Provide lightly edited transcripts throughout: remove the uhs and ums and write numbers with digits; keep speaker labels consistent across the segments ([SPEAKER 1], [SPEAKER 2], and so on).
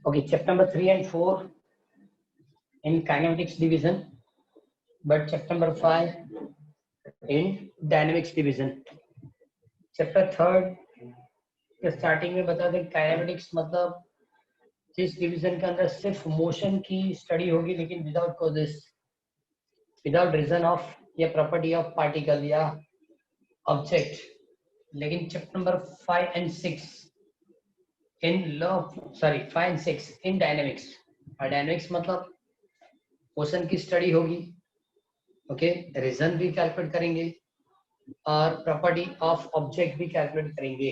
[SPEAKER 1] Okay, chapter number 3 and 4 in kinematics division, but chapter number 5 in dynamics division. Chapter third के starting में बता दें kinematics मतलब जिस डिवीजन के अंदर सिर्फ मोशन की स्टडी होगी लेकिन without causes, without reason of या प्रॉपर्टी ऑफ पार्टिकल या ऑब्जेक्ट. लेकिन chapter number 5 and 6 in law, sorry 5 and 6 in dynamics. और डायनेमिक्स मतलब मोशन की स्टडी होगी, ओके, रीजन भी कैलकुलेट करेंगे और प्रॉपर्टी ऑफ ऑब्जेक्ट भी कैलकुलेट करेंगे.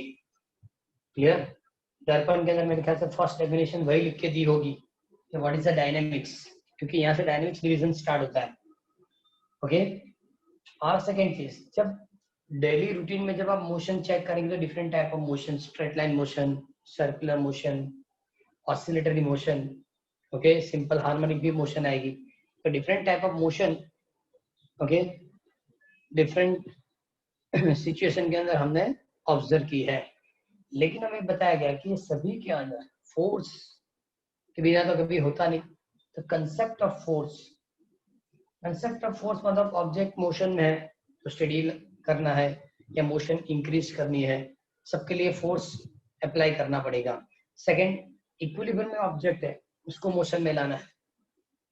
[SPEAKER 1] क्लियर? दर्पण के अंदर मेरे ख्याल से फर्स्ट डेफिनेशन वही लिख के दी होगी कि व्हाट इज द डायनेमिक्स, क्योंकि यहाँ से डायनेमिक्स डिवीजन स्टार्ट होता है. ओके. और सेकेंड चीज, जब डेली रूटीन में जब आप मोशन चेक करेंगे तो different type of motion, straight line motion, circular motion, oscillatory motion, okay, simple harmonic भी मोशन आएगी. तो different type of motion, okay, different situation के अंदर हमने ऑब्जर्व की है. लेकिन हमें बताया गया कि ये सभी के अंदर फोर्स के बिना तो कभी होता नहीं. तो concept of force, concept of force मतलब ऑब्जेक्ट मोशन में है तो स्टडी करना है या मोशन इंक्रीज करनी है, सबके लिए फोर्स अप्लाई करना पड़ेगा. सेकंड, इक्विलिब्रियम में ऑब्जेक्ट है उसको मोशन में लाना है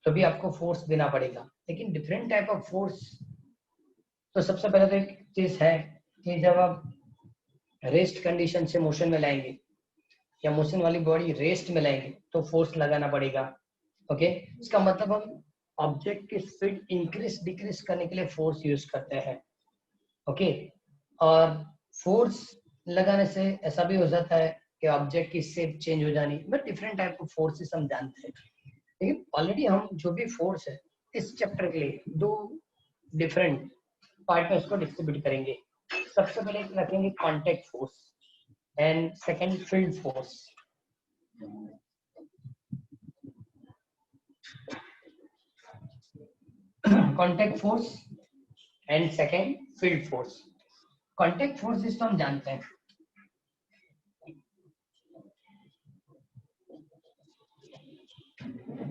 [SPEAKER 1] तो भी आपको फोर्स देना पड़ेगा. लेकिन डिफरेंट टाइप ऑफ फोर्स, तो सबसे पहले तो एक चीज है कि जब आप रेस्ट कंडीशन से मोशन में लाएंगे या मोशन वाली बॉडी रेस्ट में लाएंगे तो फोर्स लगाना पड़ेगा. ओके, इसका मतलब हम ऑब्जेक्ट की स्पीड इंक्रीज डिक्रीज करने के लिए फोर्स यूज करते हैं. ओके, और फोर्स लगाने से ऐसा भी हो जाता है कि ऑब्जेक्ट की शेप चेंज हो जानी, but different type of forces हम जानते हैं. लेकिन ऑलरेडी हम जो भी फोर्स है इस चैप्टर के लिए दो डिफरेंट पार्ट में उसको डिस्ट्रीब्यूट करेंगे. सबसे पहले रखेंगे contact force and second field force. Contact force and second field force. Contact force इसको हम जानते हैं.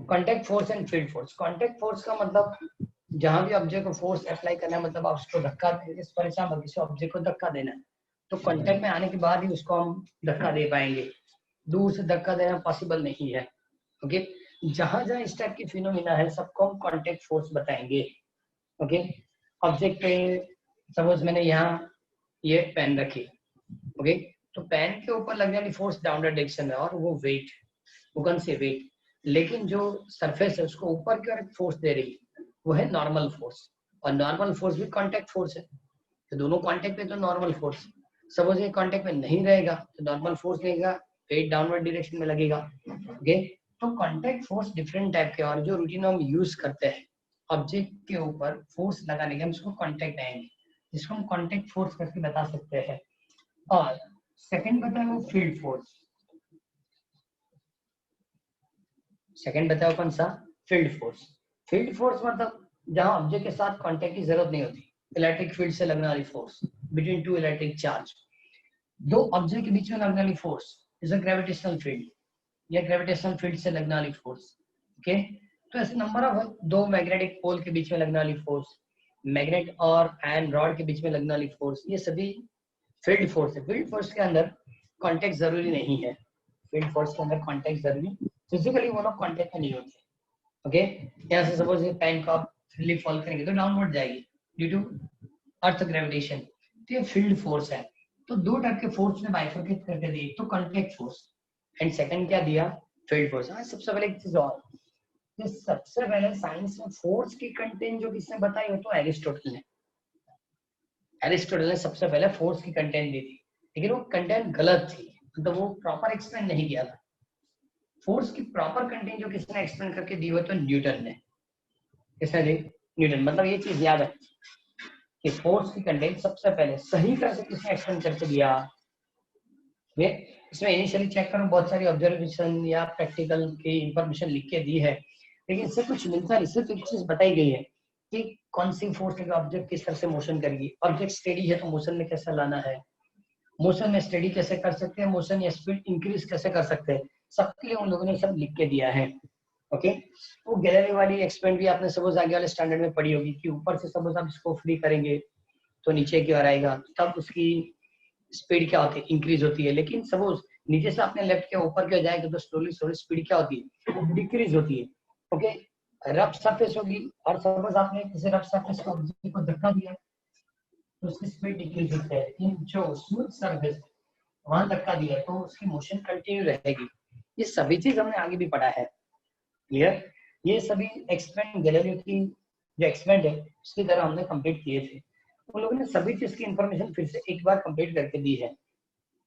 [SPEAKER 1] Contact force and field force. Contact force का मतलब जहां भी ऑब्जेक्ट को फोर्स अप्लाई करना है, मतलब आप उसको धक्का, इस परिणाम किसी ऑब्जेक्ट को धक्का देना है तो कांटेक्ट में आने के बाद ही उसको हम धक्का दे पाएंगे, दूर से धक्का देना पॉसिबल नहीं है. ओके, जहां जहां इस टाइप की फिनोमिना है सबको हम कांटेक्ट फोर्स बताएंगे. ओके, ऑब्जेक्ट पे सपोज मैंने यहाँ ये पेन रखी, ओके, तो पेन के ऊपर लगने वाली फोर्स डाउनवर्ड डायरेक्शन है और वो वेट, वो कौन से वेट, लेकिन जो सरफेस है उसको ऊपर की ओर फोर्स दे रही है वो है नॉर्मल फोर्स, और नॉर्मल फोर्स भी कांटेक्ट फोर्स है. तो दोनों कांटेक्ट पे तो नॉर्मल फोर्स. सपोज ये कांटेक्ट में नहीं रहेगा तो नॉर्मल फोर्स लगेगा, वेट डाउनवर्ड डायरेक्शन में लगेगा. ओके, तो कांटेक्ट फोर्स डिफरेंट टाइप के, और जो रूटीन हम यूज करते हैं ऑब्जेक्ट के ऊपर फोर्स लगाने के, हम इसको कांटेक्ट आएंगे जिसको हम कांटेक्ट फोर्स करके बता सकते हैं. और सेकंड बताया वो फील्ड फोर्स. सेकंड बताओ कौन सा? Field force. फील्ड फोर्स मतलब जहां ऑब्जेक्ट के साथ कांटेक्ट की जरूरत नहीं होती, इलेक्ट्रिक फील्ड से लगने वाली force between two electric charge, दो ऑब्जेक्ट के बीच में लगने वाली force is a gravitational field, या ग्रेविटेशनल फील्ड से लगने वाली फोर्स. ओके, तो ऐसे नंबर ऑफ दो मैग्नेटिक पोल के बीच में लगने वाली फोर्स, मैग्नेट और आयरन रॉड के बीच में लगने वाली फोर्स, ये सभी फील्ड फोर्स है. फील्ड फोर्स के अंदर कांटेक्ट जरूरी नहीं है. फील्ड फोर्स के अंदर कांटेक्ट जरूरी, फिजिकली वो लोग कांटेक्ट में नहीं होते. ओके, यहाँ से सपोज ये पेन को आप फ्रीली फॉल करेंगे तो डाउनवर्ड जाएगी ड्यू टू अर्थ ग्रेविटेशन, तो ये फील्ड फोर्स है. तो दो टाइप के फोर्स ने बाइफरकेट करके दी, तो कांटेक्ट फोर्स एंड सेकंड क्या दिया? Field force. हाँ, सबसे पहले एक चीज और, सबसे पहले साइंस में फोर्स की कंटेंट जो किसने बताई हो तो एरिस्टोटल ने. एरिस्टोटल ने सबसे पहले फोर्स की कंटेंट दी थी, लेकिन वो कंटेंट गलत थी, मतलब वो प्रॉपर एक्सप्लेन नहीं किया था. फोर्स की प्रॉपर कंटेंट जो किसने एक्सप्लेन करके दी हो तो न्यूटन ने. किसने दी? न्यूटन. मतलब ये चीज याद है कि फोर्स की कंटेंट सबसे पहले सही तरह से किसने एक्सप्लेन करके दिया. वे इसमें इनिशियली चेक करो बहुत सारी ऑब्जर्वेशन या प्रैक्टिकल की इंफॉर्मेशन लिख के दी है, लेकिन इससे कुछ मिलता नहीं. सिर्फ एक चीज बताई गई है कि कौन सी फोर्स लेकर ऑब्जेक्ट किस तरह से मोशन करेगी. ऑब्जेक्ट स्टेडी है तो मोशन में कैसे लाना है, मोशन में स्टडी कैसे कर सकते हैं, मोशन या स्पीड इंक्रीज कैसे कर सकते हैं, सबके लिए उन लोगों ने सब लिख के दिया है। ओके, वो गैलरी वाली एक्सपेरिमेंट भी आपने सपोज आगे वाले स्टैंडर्ड में पढ़ी होगी कि ऊपर से सपोज आप इसको फ्री करेंगे तो नीचे की ओर आएगा, तब उसकी स्पीड क्या होती है, इंक्रीज होती है। लेकिन सपोज नीचे से आपने लेफ्ट के ऊपर की ओर जाएगा तो स्लोली स्लोली स्पीड क्या होती है, डिक्रीज होती है। ओके, रफ सरफेस होगी और सपोज आपने किसी रफ सरफेस को धक्का दिया तो उसकी स्पीड डिक्रीज होती है। लेकिन जो स्मूथ सरफेस वहां धक्का दिया तो उसकी मोशन कंटिन्यू रहेगी। ये सभी चीज हमने आगे भी पढ़ा है। क्लियर? ये सभी एक्सपेरिमेंट गैलीलियो की जो एक्सपेरिमेंट है उसकी तरह हमने कंप्लीट किए थे। उन लोगों ने सभी चीज की इंफॉर्मेशन फिर से एक बार कंप्लीट करके दी है,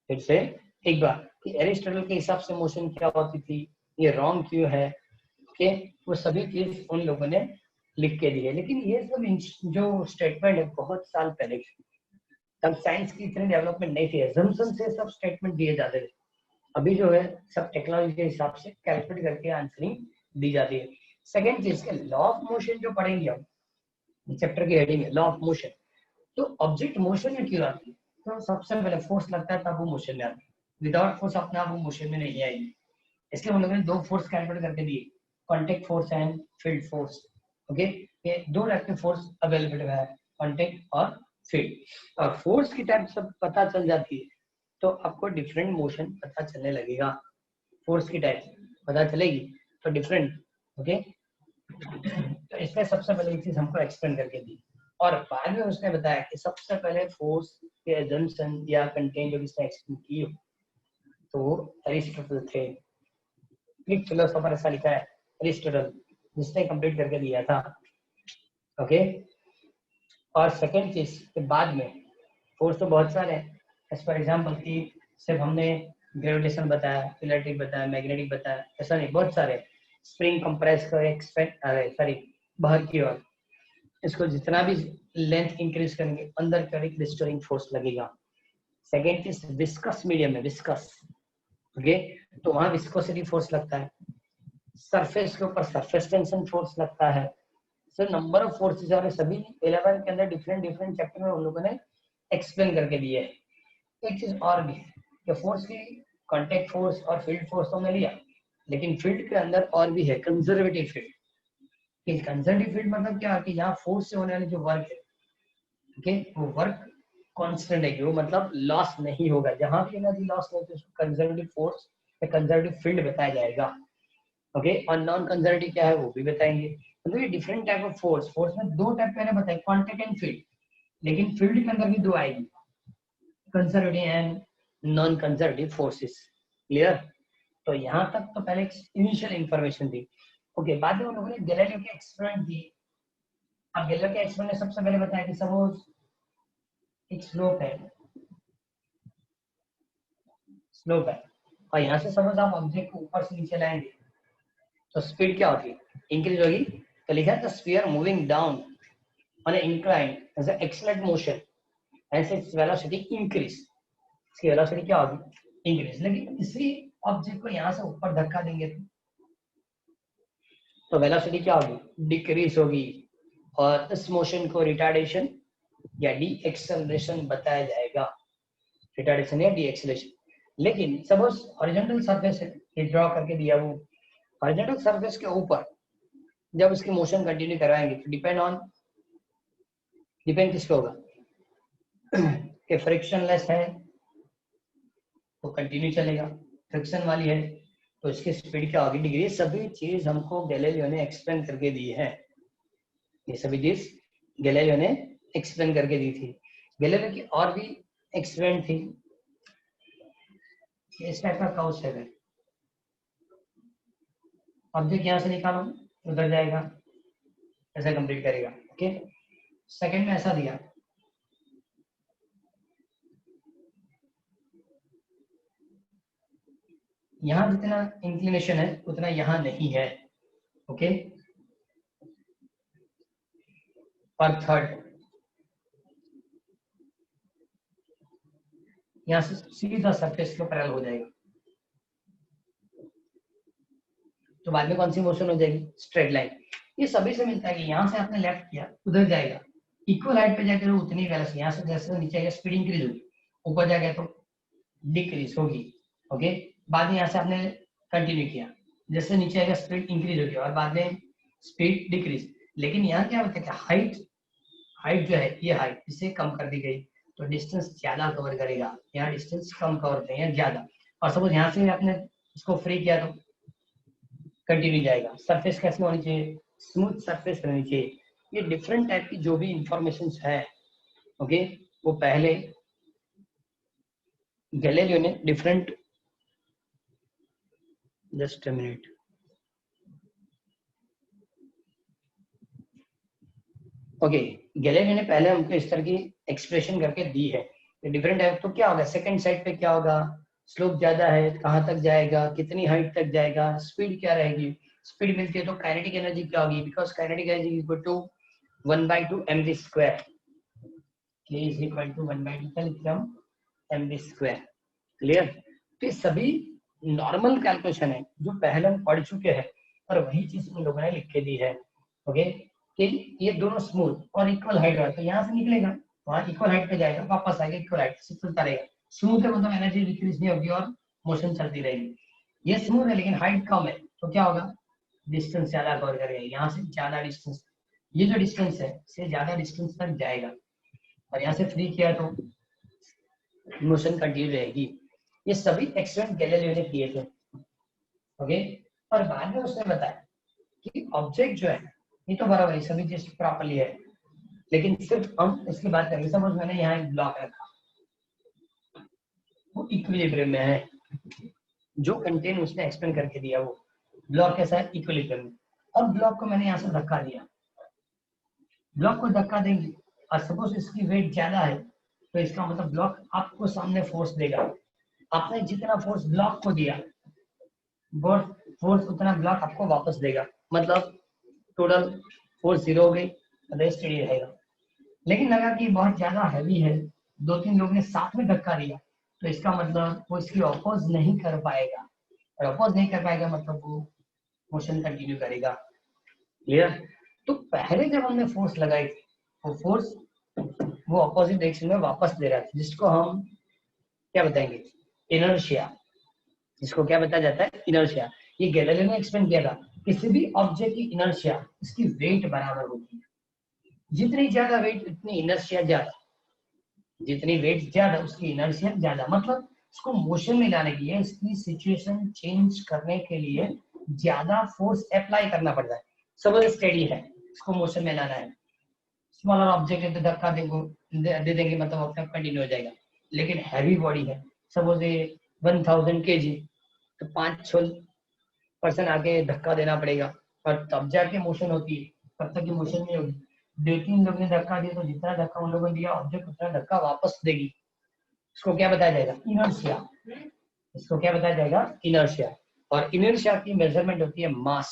[SPEAKER 1] फिर से एक बार, कि एरिस्टोटल के हिसाब से मोशन क्या होती थी, ये रॉन्ग क्यों है। ओके, वो सभी चीज उन लोगों ने लिख के दी है। लेकिन ये सब जो स्टेटमेंट है बहुत साल पहले की, तब साइंस की इतनी डेवलपमेंट नहीं थी, असम्पशन से सब स्टेटमेंट दिए जाते थे। अभी जो है सब टेक्नोलॉजी के हिसाब से कैलकुलेट करके आंसरिंग दी जाती है। सेकेंड चीज के लॉ ऑफ मोशन जो पढ़ेंगे हम चैप्टर की हेडिंग है लॉ ऑफ मोशन। तो ऑब्जेक्ट मोशन में क्यों आती है, तो सबसे पहले फोर्स लगता है तब वो मोशन में आती है, विदाउट फोर्स अपने आप वो मोशन में नहीं आएगी। इसलिए हम लोगों ने दो फोर्स कैलकुलेट करके दिए, contact force and field force. Okay, ये दो रिएक्टिव फोर्स अवेलेबल है, कॉन्टेक्ट और फील्ड। और फोर्स की टाइप सब पता चल जाती है तो आपको डिफरेंट मोशन पता चलने लगेगा। फोर्स की टाइप पता चलेगी तो डिफरेंट। ओके, तो इसमें सबसे पहले एक चीज हमको एक्सप्लेन करके दी और बाद में उसने बताया कि सबसे पहले फोर्स के एजम्पशन या कंटेंट जो इसने एक्सप्लेन की हो तो अरिस्टोटल थे। ग्रीक फिलोसोफर ऐसा लिखा है अरिस्टोटल, जिसने कंप्लीट करके दिया था। ओके, और सेकंड चीज के बाद में फोर्स तो बहुत सारे हैं, एज फॉर एग्जाम्पल की सिर्फ हमने ग्रेविटेशन बताया, इलेक्ट्रिक बताया, मैग्नेटिक बताया, ऐसा नहीं, बहुत सारे। स्प्रिंग कंप्रेस कर एक्सपेंड सॉरी बाहर की ओर, इसको जितना भी लेंथ इंक्रीज करेंगे अंदर की ओर एक रिस्टोरिंग फोर्स लगेगा। सेकेंड चीज विस्कस मीडियम में विस्कस, ओके, तो वहां विस्कोसिटी फोर्स लगता है। सरफेस के ऊपर सरफेस टेंशन फोर्स लगता है। सो नंबर ऑफ फोर्सेस और सभी 11 के अंदर डिफरेंट डिफरेंट चैप्टर में उन लोगों ने एक्सप्लेन करके दिए है। एक चीज और भी कि फोर्स की कांटेक्ट फोर्स और फील्ड फोर्स तो हमने लिया, लेकिन फील्ड के अंदर और भी है कंजर्वेटिव फील्ड। कंजर्वेटिव फील्ड मतलब क्या है कि यहाँ फोर्स से होने वाली जो वर्क है, ओके, वो वर्क कांस्टेंट है, वो मतलब लॉस नहीं होगा। जहां भी एनर्जी लॉस होती है उसको कंजर्वेटिव फोर्स या कंजर्वेटिव फील्ड बताया जाएगा। ओके, और नॉन कंजर्वेटिव क्या है वो भी बताएंगे। मतलब ये different type of force, force में दो टाइप मैंने बताया, कांटेक्ट एंड फील्ड, लेकिन फील्ड के अंदर भी दो आएगी, conservative and non conservative forces. Clear? तो यहाँ तक तो पहले इनिशियल इंफॉर्मेशन थी। ओके, बाद में उन लोगों ने गैलीलियो के एक्सपेरिमेंट दी। अब गैलीलियो के एक्सपेरिमेंट ने सबसे पहले बताया कि सपोज एक स्लोप है, स्लोप है, और यहाँ से सपोज आप ऑब्जेक्ट को ऊपर से नीचे लाएंगे तो स्पीड क्या होगी, इंक्रीज होगी। तो लिखा है the sphere moving down on an incline as an accelerate motion and its velocity increase. इसकी वेलोसिटी क्या होगी, इंक्रीज। लेकिन इसी ऑब्जेक्ट को यहाँ से ऊपर धक्का देंगे तो वेलोसिटी क्या होगी, डिक्रीज होगी। और इस मोशन को रिटार्डेशन या डी एक्सेलरेशन बताया जाएगा, रिटार्डेशन या डी एक्सेलरेशन। लेकिन सपोज हॉरिजॉन्टल सरफेस है, ये ड्रॉ करके दिया, वो हॉरिजॉन्टल सरफेस के ऊपर जब उसकी मोशन कंटिन्यू कराएंगे तो डिपेंड किस पे होगा कि फ्रिक्शनलेस है तो कंटिन्यू चलेगा, फ्रिक्शन वाली है तो इसकी स्पीड क्या होगी, डिग्री। सभी चीज हमको गैलीलियो ने एक्सप्लेन करके दी है, ये सभी चीज गैलीलियो ने एक्सप्लेन करके दी थी। गैलीलियो की और भी एक्सपेरिमेंट थी, इस टाइप का काउच है, ऑब्जेक्ट यहाँ से निकालो उधर जाएगा, ऐसा कंप्लीट करेगा। ओके, सेकंड में ऐसा दिया, यहाँ जितना इंक्लिनेशन है उतना यहाँ नहीं है। ओके, और थर्ड यहाँ से सीधा सरफेस के पैरेलल हो जाएगा, तो बाद में कौन सी मोशन हो जाएगी, स्ट्रेट लाइन। ये सभी से मिलता है कि यहाँ से आपने लेफ्ट किया उधर जाएगा, इक्वल हाइट पे जाकर उतनी वेलोसिटी, यहाँ से जैसे नीचे गया स्पीड इंक्रीज होगी, ऊपर जाएगा तो डिक्रीज होगी। ओके, बाद में यहाँ से आपने कंटिन्यू किया, जैसे नीचे आएगा स्पीड इंक्रीज होगी और बाद में स्पीड डिक्रीज। लेकिन यहाँ क्या होता है, हाइट हाइट जो है ये हाइट इसे कम कर दी गई तो डिस्टेंस ज्यादा कवर करेगा, यहाँ डिस्टेंस कम कवर करेगा ज्यादा। और सपोज यहाँ से आपने इसको फ्री किया तो कंटिन्यू जाएगा। सरफेस कैसे होनी चाहिए, स्मूथ सरफेस रहनी चाहिए। ये डिफरेंट टाइप की जो भी इंफॉर्मेशन है ओके, वो पहले गैलीलियो ने different, just a minute, okay Galileo ने पहले हमको इस तरह की एक्सप्रेशन करके दी है। डिफरेंट टाइप तो क्या होगा, सेकंड साइड पे क्या होगा, स्लोप ज्यादा है कहाँ तक जाएगा, कितनी हाइट तक जाएगा, स्पीड क्या रहेगी, स्पीड मिलती है तो काइनेटिक एनर्जी क्या होगी, because kinetic energy equal to 1/2 mv square, k is equal to 1/2 का लिखते हम mv स्क्वायर। क्लियर। तो ये सभी नॉर्मल कैलकुलेशन है जो पहले हम पढ़ चुके हैं और वही चीज उन लोगों ने लिख के दी है। ओके कि ये दोनों स्मूथ और इक्वल हाइट है तो यहाँ से निकलेगा वहां इक्वल हाइट पे जाएगा, वापस आएगा इक्वल हाइट से चलता रहेगा। स्मूथ है मतलब एनर्जी डिक्रीज नहीं होगी और मोशन चलती रहेगी। ये स्मूथ है लेकिन हाइट कम है तो क्या होगा, डिस्टेंस ज्यादा कवर करेगा, यहाँ से ज्यादा डिस्टेंस, ये जो डिस्टेंस है से ज्यादा डिस्टेंस तक जाएगा। और यहाँ से फ्री किया तो मोशन कंटिन्यू रहेगी। ये सभी एक्सपेरिमेंट गैलीलियो ने किए थे। ओके और बाद में उसने बताया कि ऑब्जेक्ट जो है ये तो बराबर है, सभी चीज प्रॉपर्ली है, लेकिन सिर्फ हम इसकी बात करेंगे। सपोज मैंने यहाँ एक ब्लॉक रखा, वो इक्विलिब्रियम में है, जो कंटेंट उसने एक्सप्लेन करके दिया वो ब्लॉक कैसा है, इक्विलिब्रियम में। अब ब्लॉक को मैंने यहाँ से धक्का दिया, ब्लॉक को धक्का देंगे और सपोज इसकी वेट ज्यादा है तो इसका मतलब ब्लॉक आपको सामने फोर्स देगा। आपने जितना फोर्स ब्लॉक को दिया फोर्स उतना ब्लॉक आपको वापस देगा, मतलब टोटल फोर्स 0 हो गई, रेस्ट स्टेडी रहेगा। लेकिन लगा कि बहुत ज्यादा हैवी है, 2-3 लोग ने साथ में धक्का दिया तो इसका मतलब वो इसकी अपोज नहीं कर पाएगा, और अपोज नहीं कर पाएगा मतलब वो मोशन कंटिन्यू करेगा। क्लियर। तो पहले जब हमने फोर्स लगाई थी वो फोर्स वो अपोजिट डायरेक्शन में वापस दे रहा था, जिसको हम क्या बताएंगे, इनर्शिया, जिसको क्या बताया जाता है, इनर्शिया। ये गैलीलियो ने एक्सप्लेन किया था, किसी भी ऑब्जेक्ट की इनर्शिया इसकी वेट बराबर होती है, जितनी ज्यादा वेट उतनी इनर्शिया ज्यादा, जितनी वेट ज्यादा उसकी इनर्शिया ज्यादा। मतलब इसको मोशन में लाने के लिए, इसकी सिचुएशन चेंज करने के लिए ज्यादा फोर्स अप्लाई करना पड़ता है। सपोज स्टेडी है, इसको मोशन में लाना है, स्मॉलर ऑब्जेक्ट है तो धक्का दे देंगे मतलब अपना कंटिन्यू हो जाएगा। लेकिन हैवी बॉडी है, सपोज ये 1000 kg, तो 5-6 पर्सन आके धक्का देना पड़ेगा और तब जाके मोशन होती है, तब तक ये मोशन नहीं होगी। 2-3 लोग ने धक्का दिया तो जितना धक्का उन लोगों ने दिया ऑब्जेक्ट उतना धक्का वापस देगी। इसको क्या बताया जाएगा, इनर्शिया। इसको क्या बताया जाएगा, इनर्शिया। और इनर्शिया की मेजरमेंट होती है मास,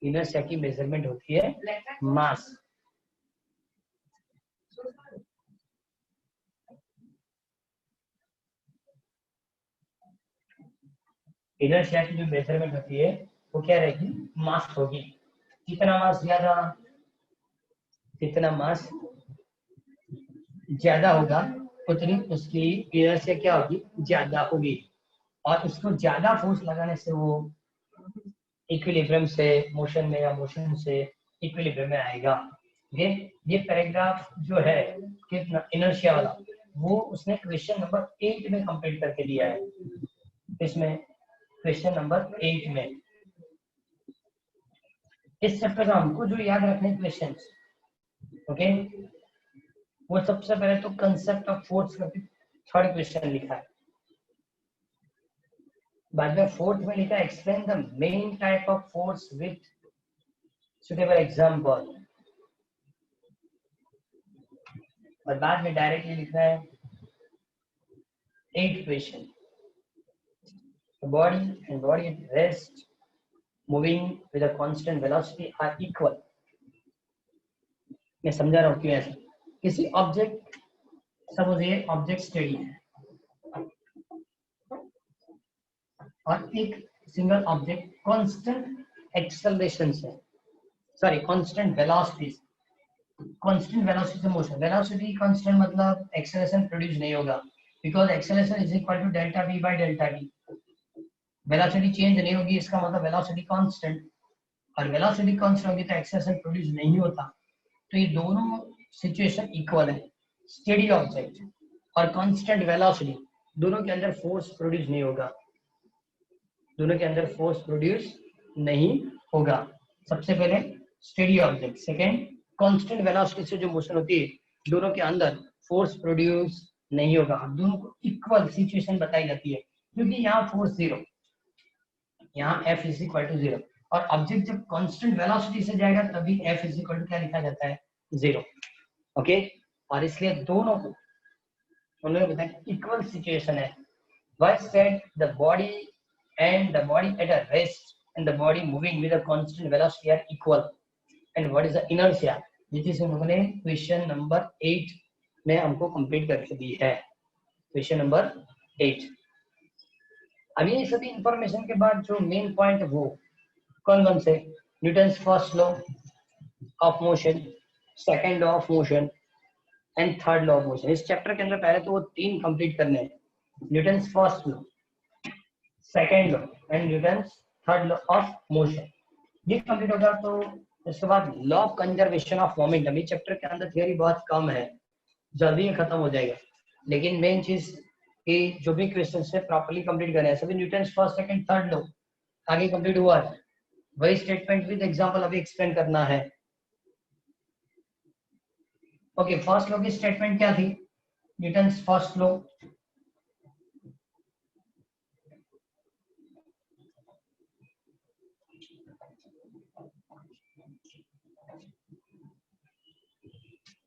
[SPEAKER 1] इनर्शिया की मेजरमेंट होती है मास। इनर्शिया की जो मेजरमेंट होती है वो क्या रहेगी, मास होगी। कितना मास ज्यादा, कितना मास ज्यादा होगा उतनी उसकी इनर्शिया क्या होगी, ज्यादा होगी। और उसको ज्यादा फोर्स लगाने से वो इक्विलिब्रियम से मोशन में या मोशन से इक्विलिब्रियम में आएगा। ये पैराग्राफ जो है कितना इनर्शिया वाला, वो उसने क्वेश्चन नंबर 8 में कंप्लीट करके दिया है। इसमें क्वेश्चन नंबर 8 में इस चैप्टर का हमको जो याद रखने क्वेश्चन, ओके, वो सबसे पहले तो कंसेप्ट ऑफ फोर्स का 3rd क्वेश्चन लिखा है, बाद में 4th में लिखा explain the main type of force with suitable example, और बाद में डायरेक्टली लिखा है 8th question, body and body at rest moving with a constant velocity are equal। मैं समझा रहा हूँ क्यों ऐसा। किसी ऑब्जेक्ट, सपोज ये ऑब्जेक्ट स्टेडी है और एक सिंगल ऑब्जेक्ट कांस्टेंट एक्सेलरेशन से, sorry constant velocity, constant velocity से मोशन, वेलोसिटी कांस्टेंट मतलब एक्सेलरेशन प्रोड्यूस नहीं होगा, because acceleration is equal to delta v by delta t। Velocity change नहीं होगी, इसका मतलब वेलोसिटी कांस्टेंट, और वेलोसिटी कांस्टेंट होगी तो एक्सेलरेशन प्रोड्यूस नहीं होता। तो ये दोनों सिचुएशन इक्वल है। स्टेडी ऑब्जेक्ट और कांस्टेंट वेलोसिटी, दोनों के अंदर फोर्स प्रोड्यूस नहीं होगा, दोनों के अंदर फोर्स प्रोड्यूस नहीं होगा। सबसे पहले steady object, second constant velocity से जो मोशन होती है, दोनों के अंदर फोर्स प्रोड्यूस नहीं होगा। दोनों को इक्वल सिचुएशन बताई जाती है, क्योंकि यहाँ फोर्स जीरो, यहाँ F is equal to zero, और ऑब्जेक्ट जब कांस्टेंट वेलोसिटी से जाएगा तभी F इज इक्वल टू क्या लिखा जाता है, जीरो। ओके, और इसलिए दोनों को उन्होंने बताया इक्वल सिचुएशन है। Why said the body and the body at a rest and the body moving with a constant velocity are equal, and what is the inertia, which is उन्होंने question number 8 में हमको complete करके दी है, question number 8। अब ये सभी information के बाद जो मेन पॉइंट है वो कौन कौन से, Newton's first law of motion, second law of motion and third law of motion. इस चैप्टर के अंदर पहले तो वो तीन कंप्लीट करने हैं, Newton's first law, second law and Newton's third law of motion. ये कंप्लीट हो गया तो इसके बाद law of conservation of momentum. इस चैप्टर के अंदर थियोरी बहुत कम है, जल्दी ही खत्म हो जाएगा, लेकिन मेन चीज कि जो भी क्वेश्चन है प्रॉपर्ली कंप्लीट करना है। सभी Newton's first second third law आगे कंप्लीट हुआ है, वही स्टेटमेंट विद एग्जांपल अभी एक्सप्लेन करना है। ओके, फर्स्ट लॉ की स्टेटमेंट क्या थी, Newton's first law,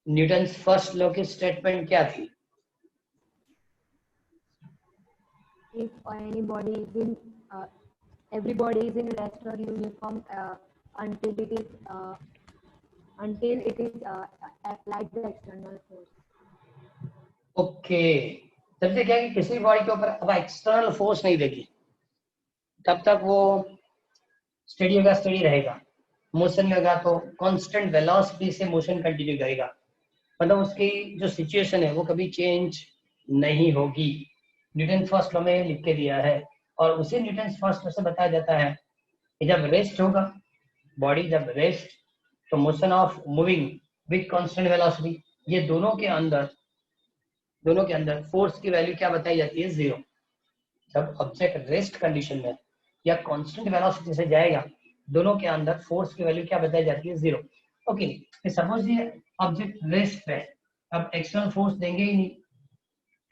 [SPEAKER 1] Newton's first law की स्टेटमेंट क्या थी,
[SPEAKER 2] if any body is in every body is in rest or uniform until it is applied the external force.
[SPEAKER 1] Okay, जब तक क्या है कि किसी बॉडी के ऊपर अब एक्सटर्नल फोर्स नहीं देगी तब तक वो स्टेडी होगा, स्टेडी रहेगा। मोशन में होगा तो कांस्टेंट वेलोसिटी से मोशन कंटिन्यू करेगा, मतलब उसकी जो सिचुएशन है वो कभी चेंज नहीं होगी। न्यूटन फर्स्ट लॉ में लिख के दिया है, और उसी न्यूटन फर्स्ट लॉ से बताया जाता है कि जब रेस्ट होगा बॉडी, जब रेस्ट, तो motion of moving with constant velocity, ये दोनों के अंदर फोर्स की वैल्यू क्या बताई जाती है, जीरो। जब ऑब्जेक्ट रेस्ट कंडीशन में या कांस्टेंट वेलोसिटी से जाएगा, दोनों के अंदर फोर्स की वैल्यू क्या बताई जाती है, जीरो। ओके, सपोज ये ऑब्जेक्ट रेस्ट पे, अब एक्सटर्नल फोर्स देंगे ही नहीं,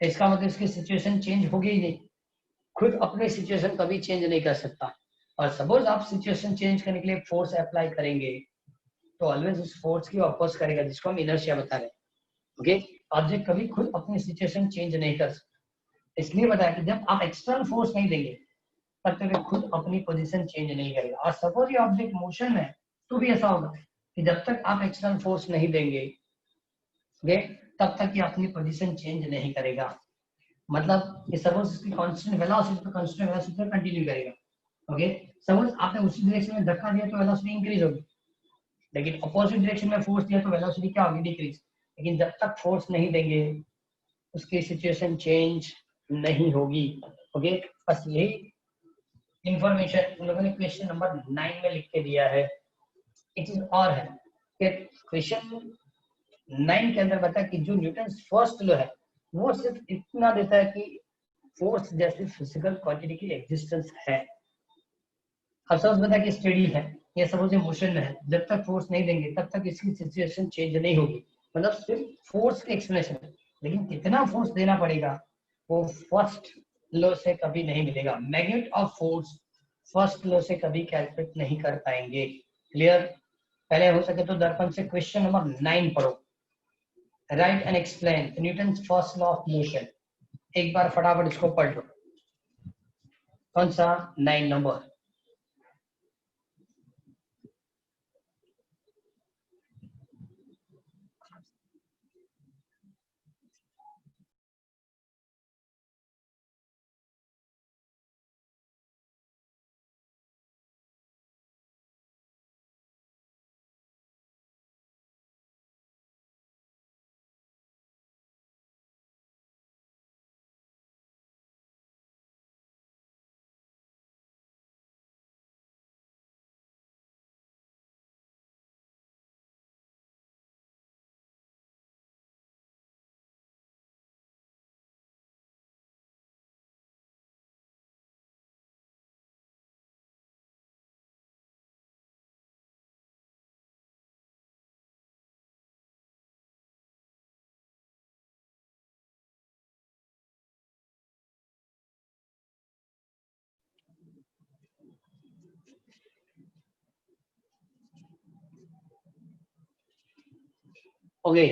[SPEAKER 1] इसका मतलब इसकी सिचुएशन चेंज होगी ही नहीं, खुद अपनी सिचुएशन कभी चेंज नहीं कर सकता। और सपोज आप सिचुएशन चेंज करने के लिए फोर्स अप्लाई करेंगे तो ऑलवेज उस फोर्स की अपोज करेगा, जिसको हम इनर्शिया बता रहे हैं। ओके, ऑब्जेक्ट कभी खुद अपनी सिचुएशन चेंज नहीं कर सकता, इसलिए बताया कि जब आप एक्सटर्नल फोर्स नहीं देंगे तब तक खुद अपनी पोजीशन चेंज नहीं करेगा। और सपोज ये ऑब्जेक्ट मोशन में तो भी ऐसा होगा कि जब तक आप एक्सटर्नल फोर्स नहीं देंगे तब तक ये अपनी पोजीशन चेंज नहीं करेगा। मतलब ये सपोज इसकी कांस्टेंट वेलोसिटी पे कंटिन्यू करेगा। ओके, सपोज आपने उसी डायरेक्शन में धक्का दिया तो वेलोसिटी इंक्रीज होगी, लेकिन अपोजिट डायरेक्शन में फोर्स दिया तो वेलोसिटी क्या होगी, डिक्रीज। लेकिन जब तक फोर्स नहीं देंगे उसकी सिचुएशन चेंज नहीं होगी। ओके, बस यही इंफॉर्मेशन उन लोगों ने क्वेश्चन नंबर 9 में लिख के दिया है। एक चीज और है कि क्वेश्चन 9 के अंदर बता कि जो न्यूटन फर्स्ट लॉ है वो सिर्फ इतना देता है कि फोर्स जैसी फिजिकल क्वांटिटी की एग्जिस्टेंस है। अब सपोज बता कि स्टेडी है, ये सपोज ये मोशन में है, जब तक फोर्स नहीं देंगे तब तक इसकी सिचुएशन चेंज नहीं होगी, मतलब सिर्फ फोर्स की एक्सप्लेनेशन है। लेकिन कितना फोर्स देना पड़ेगा वो फर्स्ट लॉ से कभी नहीं मिलेगा। Magnitude of force first law से कभी कैलकुलेट नहीं कर पाएंगे। क्लियर? पहले हो सके तो दर्पण से क्वेश्चन नंबर 9 पढ़ो, right and explain Newton first law of motion. एक बार फटाफट इसको पढ़ लो। कौन सा? 9 नंबर। ओके,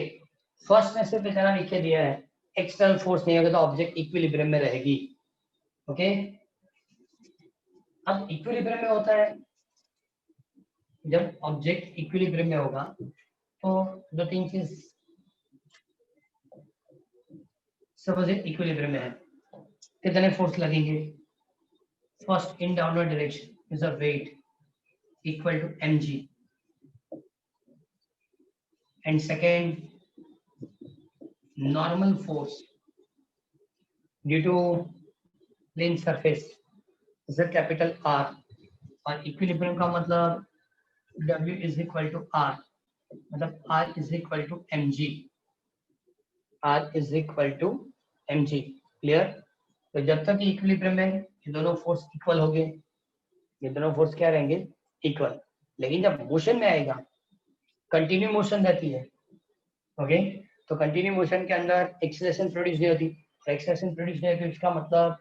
[SPEAKER 1] फर्स्ट में सिर्फ इतना लिख के दिया है, एक्सटर्नल फोर्स नहीं होगा तो ऑब्जेक्ट इक्विलिब्रियम में रहेगी। ओके, अब इक्विलिब्रियम में होता है, जब ऑब्जेक्ट इक्विलिब्रियम में होगा तो दो तीन चीज, सपोज इक्विलिब्रियम में है, कितने फोर्स लगेंगे? First, in downward direction is a weight equal to mg, and second, normal force due to plane surface is a capital R, और इक्विलिब्रियम का मतलब W is equal to R, मतलब R is equal to mg, R is equal to mg। Clear? तो जब तक equilibrium में ये दोनों फोर्स इक्वल होंगे, ये दोनों फोर्स क्या रहेंगे? इक्वल। लेकिन जब मोशन में आएगा, कंटिन्यू मोशन रहती है, ओके, तो कंटिन्यू मोशन के अंदर एक्सेलरेशन प्रोड्यूस नहीं होती, एक्सेलरेशन प्रोड्यूस नहीं होती, इसका मतलब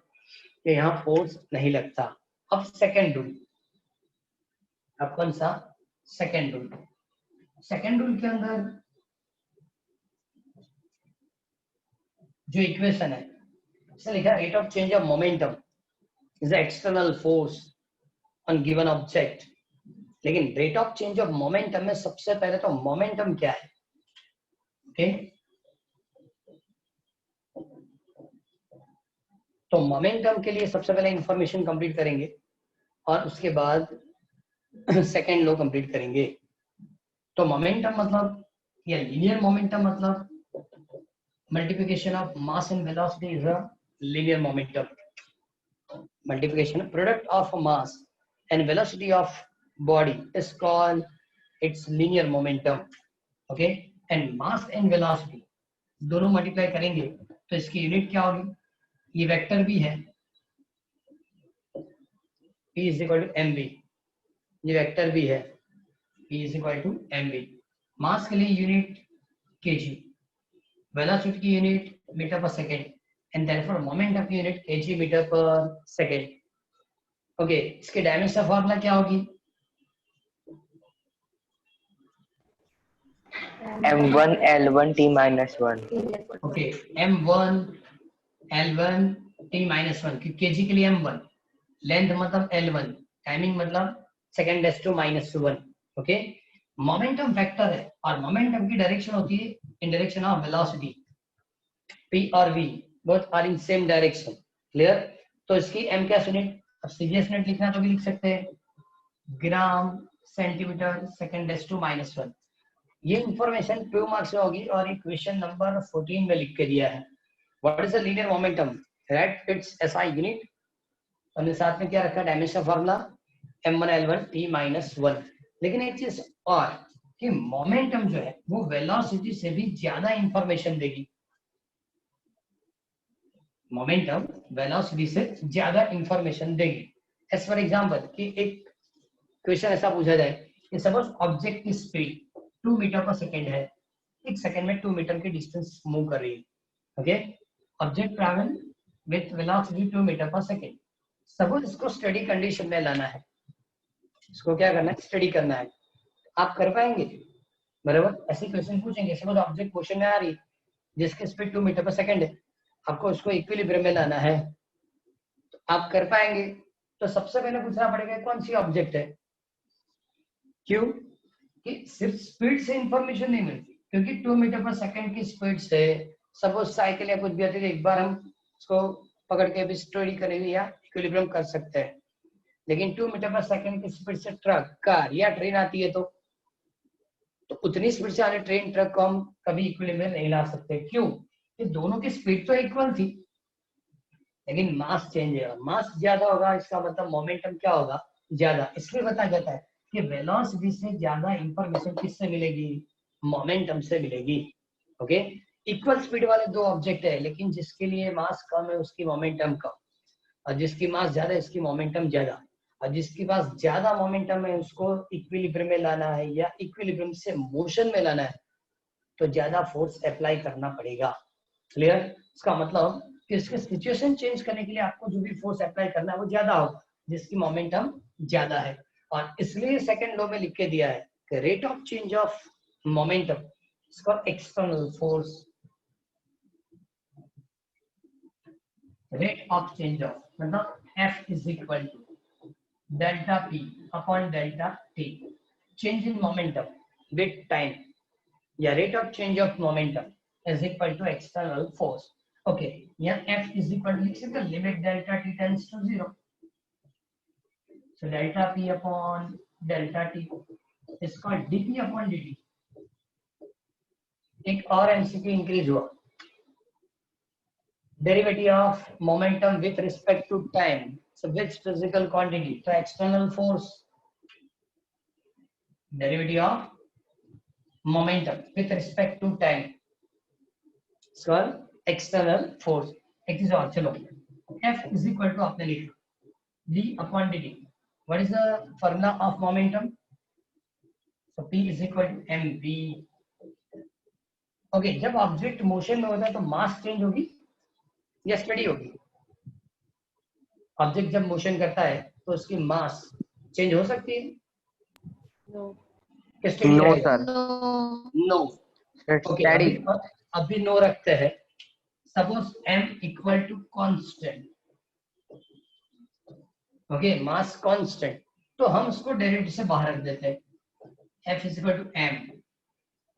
[SPEAKER 1] कि यहाँ फोर्स नहीं लगता। अब सेकेंड रूल, अब कौन सा? Second rule. सेकेंड रूल के अंदर जो इक्वेशन है, इसमें लिखा rate of change of momentum is external force on given object. लेकिन rate of change of momentum में सबसे पहले तो मोमेंटम क्या है? ओके, तो मोमेंटम के लिए सबसे पहले इंफॉर्मेशन कंप्लीट करेंगे और उसके बाद सेकेंड लॉ कंप्लीट करेंगे। तो मोमेंटम मतलब, या लीनियर मोमेंटम मतलब multiplication of mass and velocity is a linear momentum. Multiplication, product of mass and velocity of body is called its linear momentum. Okay, and mass and velocity दोनों multiply करेंगे तो इसकी unit क्या होगी? ये vector भी है, P is equal to mv, ये वेक्टर भी है, P is equal to mv। मास के लिए यूनिट kg, velocity की unit metre per second, and therefore momentum की unit kg metre per second. Okay, इसके डायमेंशन फॉर्मूला क्या होगी?
[SPEAKER 3] m1 l1 t minus 1।
[SPEAKER 1] Okay, m1 l1 t minus 1, kg के लिए m1, length मतलब l1, टाइमिंग मतलब second डेस to minus 1। Okay, momentum vector है और मोमेंटम की डायरेक्शन होती है in direction of velocity, P और V both are in same direction। Clear? तो इसकी m क्या यूनिट? अब सीरियस यूनिट लिखना तो भी लिख सकते हैं, ग्राम सेंटीमीटर सेकेंड डेस टू माइनस 1। ये इंफॉर्मेशन 2 मार्क्स में होगी और ये क्वेश्चन नंबर 14 में लिख के दिया है। What is the linear momentum? Right it's SI unit, और साथ में क्या रखा? Dimension formula m1 l1 t minus 1। लेकिन एक चीज और कि मोमेंटम जो है वो वेलोसिटी से भी ज्यादा इंफॉर्मेशन देगी। मोमेंटम वेलोसिटी से ज्यादा इंफॉर्मेशन देगी। एज फॉर एग्जांपल कि एक क्वेश्चन ऐसा पूछा जाए कि सपोज ऑब्जेक्ट की स्पीड 2 मीटर पर सेकेंड है, एक सेकेंड में 2 मीटर की डिस्टेंस मूव कर रही है। Okay, object travel with velocity 2 metre per second. Suppose इसको स्टडी कंडीशन में लाना है, इसको क्या करना है? स्टडी करना है। आप कर पाएंगे? बराबर ऐसे क्वेश्चन पूछेंगे, सपोज ऑब्जेक्ट मोशन में आ रही जिसकी स्पीड 2 मीटर पर सेकेंड है, आपको उसको इक्विलिब्रियम में लाना है, तो आप कर पाएंगे? तो सबसे पहले पूछना पड़ेगा कौन सी ऑब्जेक्ट है। क्यों? कि सिर्फ स्पीड से इंफॉर्मेशन नहीं मिलती, क्योंकि 2 मीटर पर सेकंड की स्पीड से सपोज साइकिल या कुछ भी आती है, एक बार हम उसको पकड़ के भी स्टडी करेंगे या इक्विलिब्रियम कर सकते हैं। लेकिन 2 मीटर पर सेकंड की स्पीड से ट्रक, कार या ट्रेन आती है तो उतनी स्पीड से आने ट्रेन ट्रक को हम कभी इक्विलिब्रियम नहीं ला सकते। क्यों? कि दोनों की स्पीड तो इक्वल थी, लेकिन मास चेंज है, मास ज्यादा होगा, इसका मतलब मोमेंटम क्या होगा? ज्यादा। इसलिए बताया जाता है कि वेलोसिटी से ज्यादा इंफॉर्मेशन किससे मिलेगी? मोमेंटम से मिलेगी। ओके, इक्वल स्पीड वाले दो ऑब्जेक्ट है, लेकिन जिसके लिए मास कम है उसकी मोमेंटम कम, और जिसकी मास ज्यादा है उसकी मोमेंटम ज्यादा, और जिसके पास ज्यादा मोमेंटम है उसको इक्विलिब्रियम में लाना है या इक्विलिब्रियम से मोशन में लाना है तो ज्यादा फोर्स अप्लाई करना पड़ेगा। क्लियर? इसका मतलब कि इसके सिचुएशन चेंज करने के लिए आपको जो भी फोर्स अप्लाई करना है वो ज्यादा होगा, जिसकी मोमेंटम ज्यादा है, और इसलिए सेकंड लॉ में लिख के दिया है कि rate of change of momentum is called external force. Rate of change of मतलब F is equal to delta P upon delta T, change in momentum with time, या rate of change of momentum is equal to external force. Okay, यहाँ F is equal to लिख सकते हैं limit delta T tends to 0, so delta P upon delta T is called dP upon dt। एक और MCQ increase हुआ, derivative of momentum with respect to time, so which physical quantity, तो external force, derivative of momentum with respect to time is called external force। एक चीज और, चलो F is equal to आपने लिखा d upon dt। What is the formula of momentum? So P is equal to mv। Okay, जब object motion में होता है तो मास चेंज होगी या स्टडी होगी? ऑब्जेक्ट जब मोशन करता है तो उसकी मास चेंज हो सकती है?
[SPEAKER 3] No, sir.
[SPEAKER 1] No.
[SPEAKER 3] It's
[SPEAKER 1] okay,
[SPEAKER 3] steady.
[SPEAKER 1] अभी नो रखते हैं। Suppose m equal to constant, okay, mass constant, तो हम उसको डेरिवेटिव से बाहर रख देते हैं। F is equal to m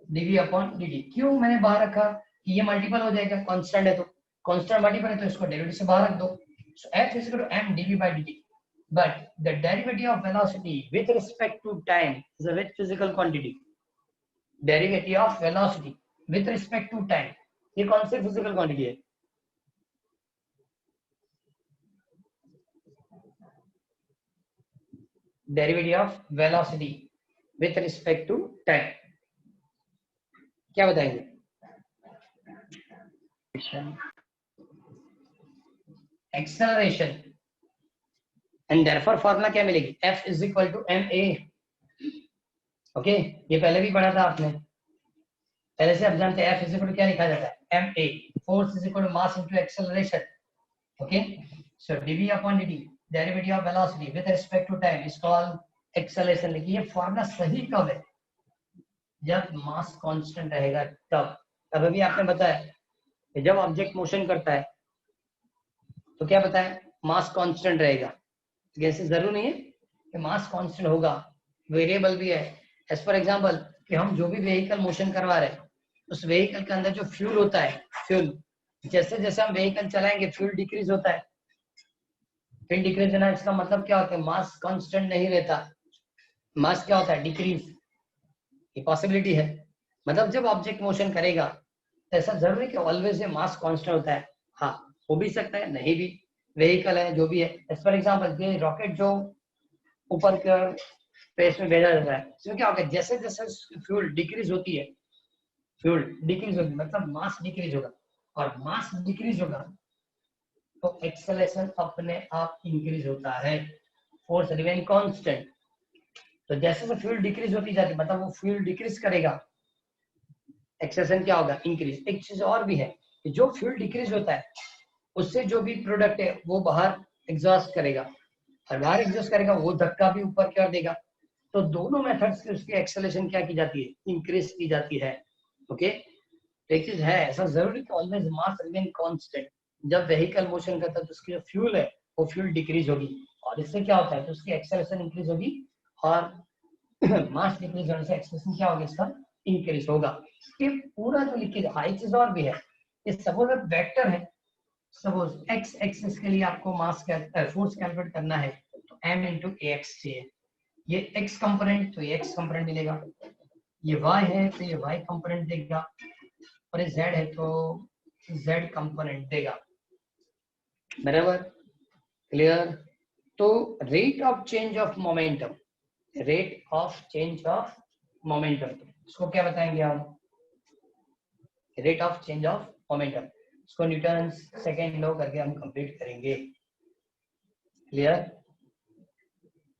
[SPEAKER 1] dv upon dt। क्यों मैंने बाहर रखा कि ये मल्टीपल हो जाएगा, कांस्टेंट है तो, कांस्टेंट मल्टीपल है तो इसको डेरिवेटिव से बाहर रख दो। So F is equal to m dv by dt, but the derivative of velocity with respect to time is a which physical quantity? Derivative of velocity with respect to time, ये कौन सी physical quantity है? Derivative of velocity with respect to time, क्या बताएंगे? Acceleration. And therefore formula क्या मिलेगी? F is equal to ma। Okay, ये पहले भी पढ़ा था आपने, पहले से आप जानते हैं F इज इक्वल टू क्या लिखा जाता है? ma, force is equal to mass into acceleration. Okay, so dv upon dt, derivative of velocity with respect to time is called acceleration. लेकिन ये फॉर्मूला सही कब है? जब मास कांस्टेंट रहेगा तब। अब अभी आपने बताया कि जब ऑब्जेक्ट मोशन करता है तो क्या बताया? मास कांस्टेंट रहेगा। जैसे जरूर नहीं है कि मास कांस्टेंट होगा, वेरिएबल भी है। एज फॉर एग्जांपल कि हम जो भी व्हीकल मोशन करवा रहे हैं उस व्हीकल के अंदर जो फ्यूल होता है, फ्यूल, जैसे जैसे हम व्हीकल चलाएंगे फ्यूल डिक्रीज होता है। फ्यूल डिक्रीज होना इसका मतलब क्या होता है? मास कांस्टेंट नहीं रहता, मास क्या होता है? डिक्रीज। ये पॉसिबिलिटी है, मतलब जब ऑब्जेक्ट मोशन करेगा तो ऐसा जरूरी कि ऑलवेज ये मास कांस्टेंट होता है? हाँ, हो भी सकता है, नहीं भी। व्हीकल है जो भी है, एज फॉर एग्जांपल ये रॉकेट जो ऊपर के स्पेस में भेजा जाता है, इसमें क्या होगा? जैसे जैसे फ्यूल डिक्रीज होती है, फ्यूल डिक्रीज होगी मतलब मास डिक्रीज होगा, और मास डिक्रीज होगा तो एक्सेलरेशन अपने आप इंक्रीज होता है, फोर्स रिमेन कांस्टेंट। तो जैसे जैसे फ्यूल डिक्रीज होती जाती है मतलब वो फ्यूल डिक्रीज करेगा, एक्सेलरेशन क्या होगा? इंक्रीज। एक चीज और भी है कि जो फ्यूल डिक्रीज होता है उससे जो भी प्रोडक्ट है वो बाहर एग्जॉस्ट करेगा, और बाहर एग्जॉस्ट करेगा वो धक्का भी ऊपर कर देगा। तो दोनों मेथड्स से उसकी एक्सेलरेशन क्या की जाती है? इंक्रीज की जाती है। ओके, तो एक चीज है, ऐसा जरूरी कि ऑलवेज मास रिमेन कांस्टेंट। जब व्हीकल मोशन करता है तो उसकी जो फ्यूल है वो फ्यूल डिक्रीज होगी, और इससे क्या होता है? तो उसकी एक्सेलरेशन इंक्रीज होगी, और मास डिक्रीज होने से एक्सेलरेशन क्या होगा? इसका इंक्रीज होगा। ये पूरा जो लिखे एक चीज और भी है, इस सपोज वेक्टर है, सपोज x एक्सिस के लिए आपको मास फोर्स कैलकुलेट करना है तो m इंटू ax चाहिए। ये x कंपोनेंट तो ये x कंपोनेंट मिलेगा, ये y है तो ये y कंपोनेंट देगा, और ये z है तो z कंपोनेंट देगा। बराबर, क्लियर? तो rate of change of momentum, rate of change of momentum, इसको क्या बताएंगे हम? Rate of change of momentum, इसको न्यूटन सेकेंड लॉ करके हम कंप्लीट करेंगे। क्लियर?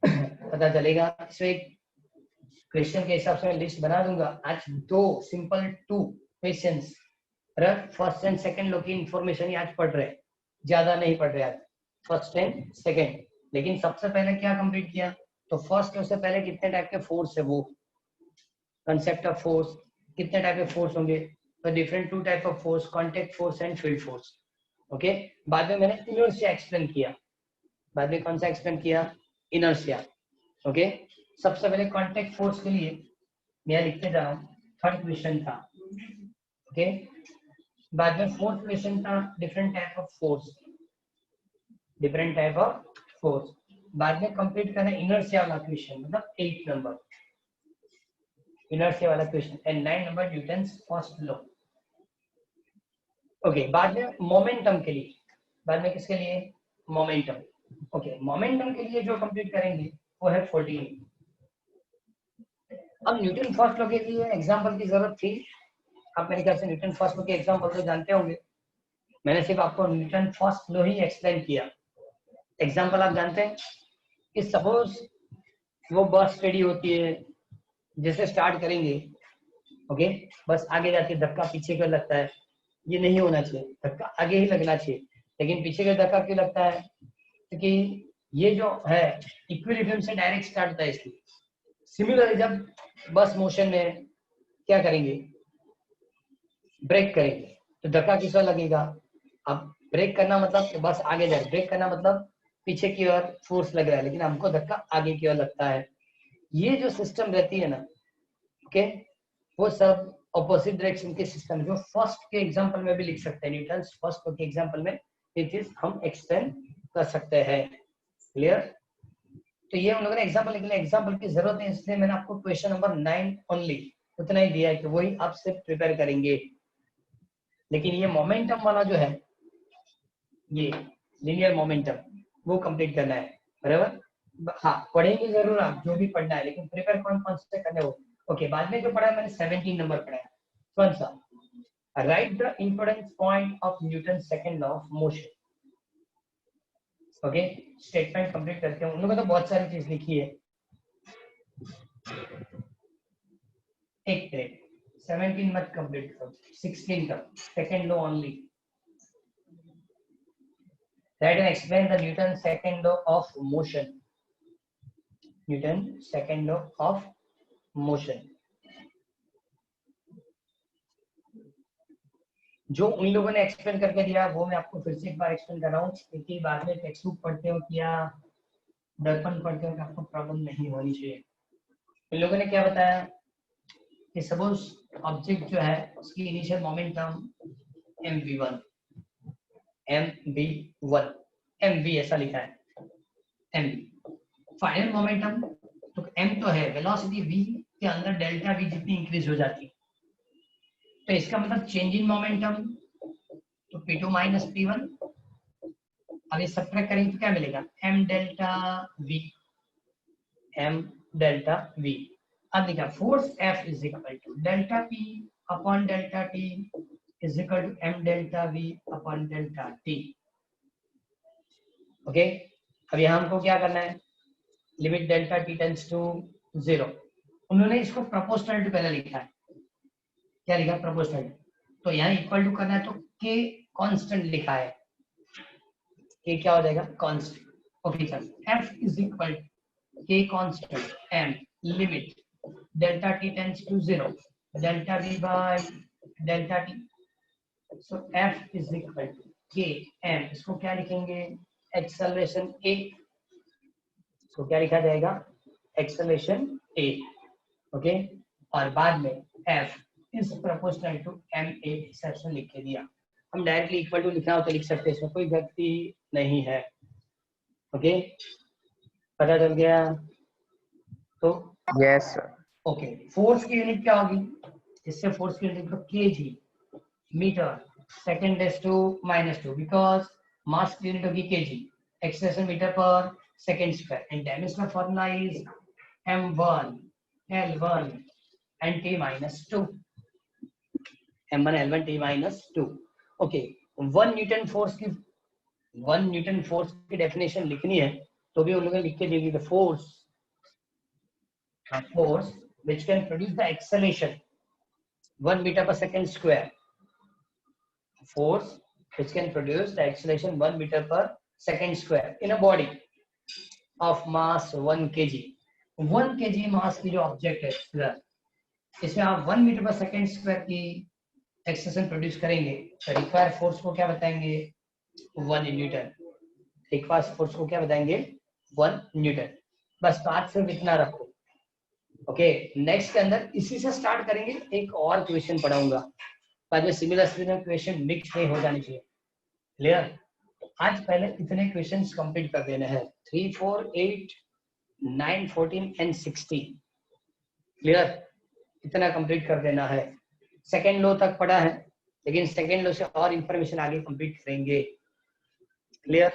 [SPEAKER 1] पता चलेगा। इसमें एक क्वेश्चन के हिसाब से मैं लिस्ट बना दूंगा। आज दो simple 2 questions, first and second law की इंफॉर्मेशन ही आज पढ़ रहे हैं, ज्यादा नहीं पढ़ रहे आज, फर्स्ट एंड सेकंड। लेकिन सबसे पहले क्या कंप्लीट किया, तो फर्स्ट उससे पहले कितने टाइप के फोर्स है, वो कंसेप्ट ऑफ फोर्स, कितने टाइप के फोर्स होंगे, तो different two type of force, contact force and field force. Okay, बाद में मैंने इनर्शिया एक्सप्लेन किया, बाद में कौन सा एक्सप्लेन किया, इनर्शिया। ओके, सबसे पहले कांटेक्ट फोर्स के लिए मैं लिखते जा रहा हूँ, थर्ड क्वेश्चन था। ओके, बाद में फोर्थ क्वेश्चन था different type of force, different type of force. बाद में कंप्लीट करना इनर्शिया वाला क्वेश्चन, मतलब 8 नंबर इनर्शिया वाला question and 9 number Newton's first law. Okay, बाद में मोमेंटम के लिए, बाद में किसके लिए, मोमेंटम। ओके, मोमेंटम के लिए जो कंप्लीट करेंगे वो है 14। अब न्यूटन फर्स्ट लॉ के लिए एग्जांपल की जरूरत थी, आप मेरे ख्याल से न्यूटन फर्स्ट लॉ के एग्जांपल तो जानते होंगे, मैंने सिर्फ आपको न्यूटन फर्स्ट लॉ ही एक्सप्लेन किया। एग्जांपल आप जानते हैं कि सपोज वो बस स्टडी होती है, जैसे स्टार्ट करेंगे, ओके, बस आगे जाके धक्का पीछे का लगता है, ये नहीं होना चाहिए, धक्का आगे ही लगना चाहिए, लेकिन पीछे का धक्का क्यों लगता है, क्योंकि ये जो है इक्विलिब्रियम से डायरेक्ट स्टार्ट होता है इसलिए। सिमिलरली जब बस मोशन में क्या करेंगे, ब्रेक करेंगे, तो धक्का किस ओर लगेगा, अब ब्रेक करना मतलब बस आगे जाए, ब्रेक करना मतलब पीछे की ओर फोर्स लग रहा है, लेकिन हमको धक्का आगे की ओर लगता है। ये जो सिस्टम रहती है ना, ओके, वो सब ऑपोजिट डायरेक्शन के सिस्टम जो फर्स्ट के एग्जांपल में भी लिख सकते हैं, न्यूटन फर्स्ट के एग्जांपल में ये चीज हम एक्सप्लेन कर सकते हैं। क्लियर, तो ये हम लोगों ने एग्जांपल लिखने, एग्जांपल की जरूरत है, इसलिए मैंने आपको क्वेश्चन नंबर 9 ओनली उतना ही दिया है कि वही आप सिर्फ प्रिपेयर करेंगे। लेकिन ये मोमेंटम वाला जो है, ये लीनियर मोमेंटम, वो कंप्लीट करना है, बराबर। हाँ, पढ़ेंगे जरूर आप जो भी पढ़ना है, लेकिन प्रिपेयर कौन कौन से करने हो। ओके, बाद में जो पढ़ा है मैंने 17 नंबर पढ़ा है, कौन सा, right the importance point of Newton second law of motion. Okay, statement complete करते हैं, उन लोगों ने तो बहुत सारी चीज लिखी है। एक मिनट, 17 मत कंप्लीट करो, 16 का second law only. Write and explain the Newton's second law of motion. Newton's second law of motion. जो उन लोगों ने एक्सप्लेन करके दिया वो मैं आपको फिर से एक बार एक्सप्लेन कर रहा हूँ, क्योंकि बाद में टेक्स्ट बुक पढ़ते हो या दर्पण पढ़ते हो आपको प्रॉब्लम नहीं होनी चाहिए। इन लोगों ने क्या बताया कि सपोज ऑब्जेक्ट जो है उसकी initial momentum mv1, mv1, mv ऐसा लिखा है, mv फाइनल मोमेंटम, तो m तो है, वेलोसिटी v के अंदर डेल्टा v जितनी इंक्रीज हो जाती है, तो इसका मतलब चेंज इन मोमेंटम, तो p2 माइनस p1, अब ये सब्ट्रैक्ट करेंगे तो क्या मिलेगा, m delta v, m delta v। अब लिखा force F is equal to delta p upon delta t is equal to m delta v upon delta t। Okay, अब यहाँ हमको क्या करना है, limit delta t tends to 0। उन्होंने इसको प्रोपोर्शनल पहले लिखा है, क्या लिखा, प्रोपोर्शनल, तो यहाँ इक्वल टू करना है तो k कांस्टेंट लिखा है, k क्या हो जाएगा, constant. Okay sir, F is equal to k constant m limit delta t tends to 0 delta v by delta t, so F is equal to k m, इसको क्या लिखेंगे, एक्सेलरेशन a, इसको क्या लिखा जाएगा, एक्सेलरेशन a। ओके, और बाद में F is proportional to ma section लिख के दिया। हम डायरेक्टली इक्वल टू लिखना हो तो लिख सकते हैं, इसमें कोई गलती नहीं है। ओके, पता चल गया, तो
[SPEAKER 3] Yes, sir.
[SPEAKER 1] ओके, फोर्स की यूनिट क्या होगी, इससे फोर्स की unit kg metre second raise to -2, because mass की यूनिट होगी kg, acceleration metre per second square, and dimension का formula is m1 l1 and t minus 2, m1 l1 t minus 2। Okay, 1 Newton force की definition लिखनी है तो भी उन लोगों ने लिख के देगी, the force which can produce the acceleration 1 meter per second square, force which can produce the acceleration 1 meter per second square in a body of mass 1 kg। 1 kg मास की जो ऑब्जेक्ट है, इसमें आप 1 मीटर पर सेकेंड स्क्वायर की acceleration produce करेंगे तो require force को क्या बताएंगे? 1 न्यूटन। रिक्वायर फोर्स को क्या बताएंगे? 1 न्यूटन। बस तो आज सिर्फ इतना रखो। ओके, नेक्स्ट के अंदर इसी से स्टार्ट करेंगे। एक और क्वेश्चन पढ़ाऊंगा, बाद में सिमिलर क्वेश्चन मिक्स नहीं हो जाने चाहिए। क्लियर? आज पहले इतने क्वेश्चंस कंप्लीट कर देने हैं, 3, 4, 8, 9, 14 एंड 16। क्लियर? इतना कंप्लीट कर देना है। सेकेंड लो तक पढ़ा है, लेकिन सेकेंड लो से और इंफॉर्मेशन आगे कंप्लीट करेंगे। क्लियर?